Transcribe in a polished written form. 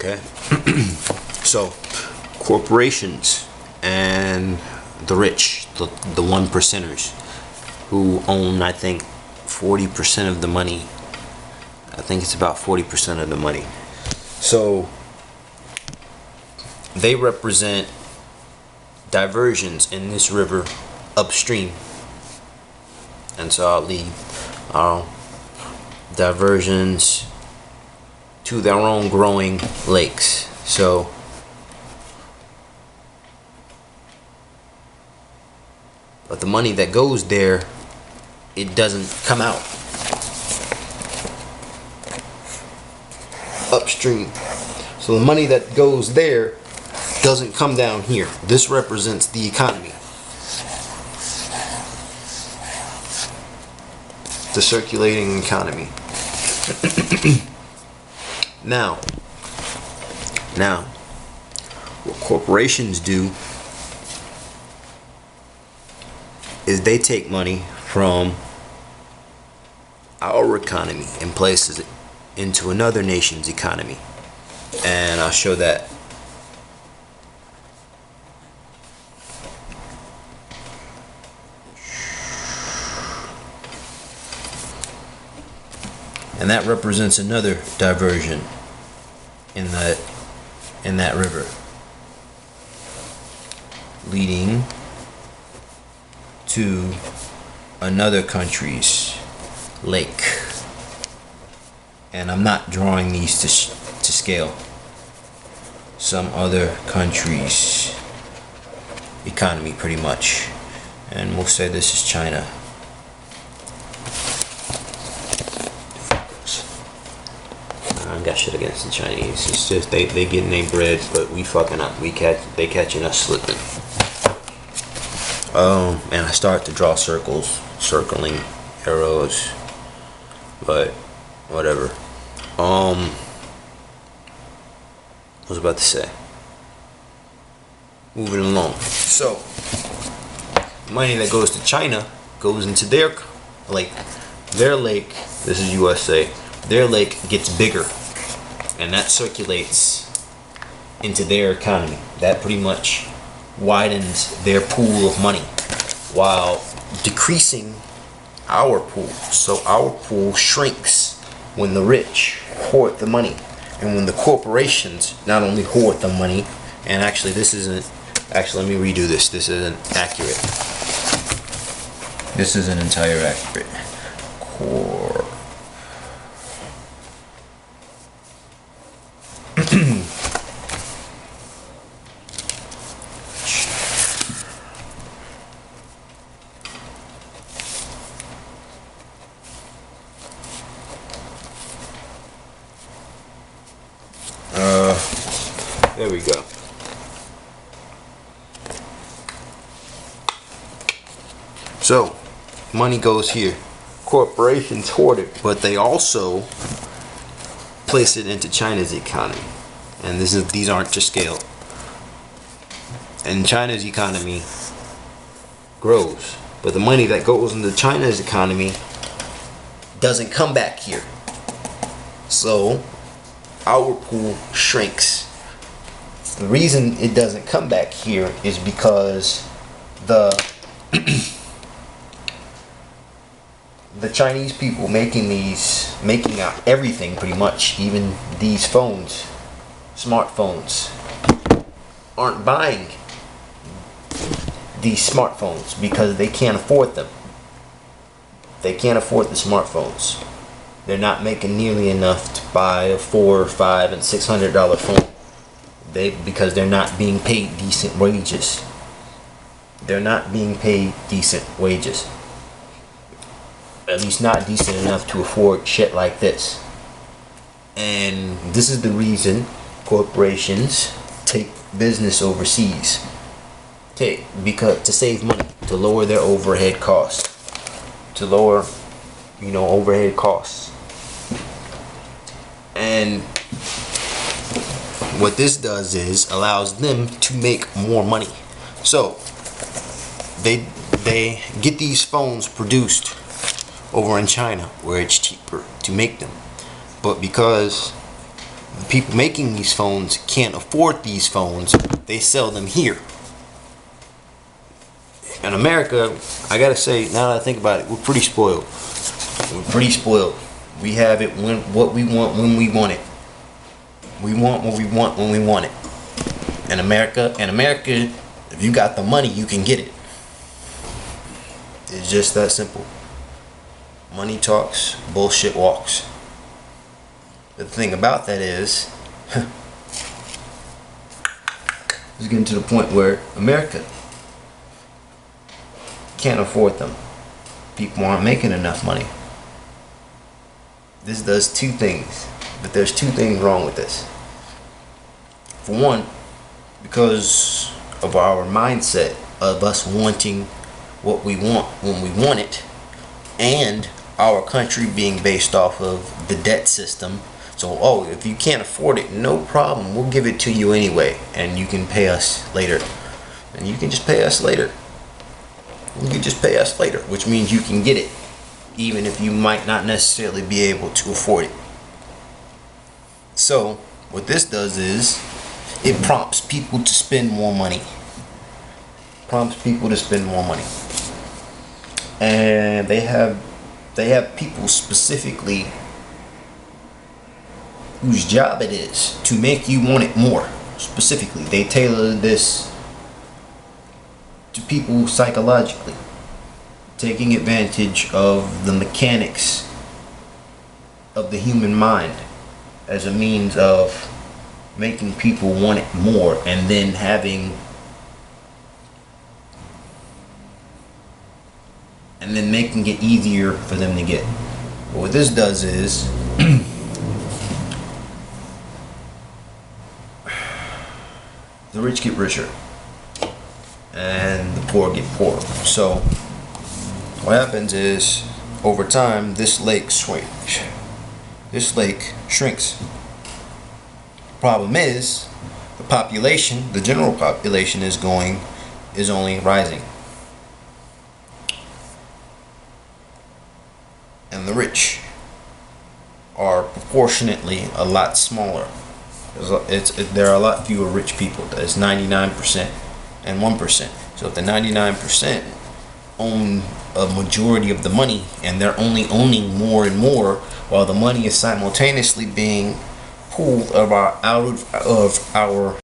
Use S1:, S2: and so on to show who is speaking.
S1: Okay. So, corporations and the rich, the one percenters who own, I think, 40% of the money. I think it's about 40% of the money. So, they represent diversions in this river upstream. And so I'll lead diversions to their own growing lakes. So but the money that goes there, it doesn't come out upstream. So the money that goes there doesn't come down here. This represents the economy, the circulating economy. Now, what corporations do is they take money from our economy and places it into another nation's economy. And I'll show that. And that represents another diversion in that river, leading to another country's lake. And I'm not drawing these to scale. Some other country's economy, pretty much. And we'll say this is China. I ain't got shit against the Chinese. It's just they getting their bread, but we fucking up. They catching us slipping. And I start to draw circles, circling arrows, but whatever. What was I about to say? Moving along. So, money that goes to China goes into their lake. Their lake, this is USA, their lake gets bigger. And that circulates into their economy. That pretty much widens their pool of money while decreasing our pool. So our pool shrinks when the rich hoard the money, and when the corporations not only hoard the money, and actually this isn't, actually let me redo this. This isn't accurate. This isn't entire accurate. There we go. So, money goes here. Corporations hoard it, but they also place it into China's economy. And these aren't to scale. And China's economy grows, but the money that goes into China's economy doesn't come back here. So our pool shrinks. The reason it doesn't come back here is because the Chinese people making out everything pretty much, even these phones, smartphones, aren't buying these smartphones because they can't afford them. They can't afford the smartphones. They're not making nearly enough to buy a $400 or $500 and $600 phone. Because they're not being paid decent wages. They're not being paid decent wages. At least not decent enough to afford shit like this. And this is the reason corporations take business overseas. Because to save money, to lower their overhead costs. To lower, overhead costs. And what this does is allows them to make more money. So they get these phones produced over in China where it's cheaper to make them. But because The people making these phones can't afford these phones. They sell them here. In America, I gotta say, now that I think about it, we're pretty spoiled. We're pretty spoiled. We have it what we want when we want it. We want what we want when we want it. In America, if you got the money, you can get it. It's just that simple. Money talks, bullshit walks. The thing about that is, it's getting to the point where America can't afford them. People aren't making enough money. This does two things, but there's two things wrong with this. For one, because of our mindset of us wanting what we want when we want it, and our country being based off of the debt system. So, oh, if you can't afford it, no problem, we'll give it to you anyway, and you can pay us later. And you can just pay us later. You can just pay us later, which means you can get it, even if you might not necessarily be able to afford it. So, what this does is, it prompts people to spend more money. Prompts people to spend more money. And they have people specifically whose job it is to make you want it more. Specifically, they tailor this to people psychologically, taking advantage of the mechanics of the human mind as a means of making people want it more, and then making it easier for them to get. But what this does is the rich get richer and the poor get poorer. So what happens is, over time, this lake shrinks. Problem is, the general population is only rising, and the rich are proportionately a lot smaller. There are a lot fewer rich people. There's 99% and 1%. So if the 99% own a majority of the money, and they're only owning more and more, while the money is simultaneously being pulled out of our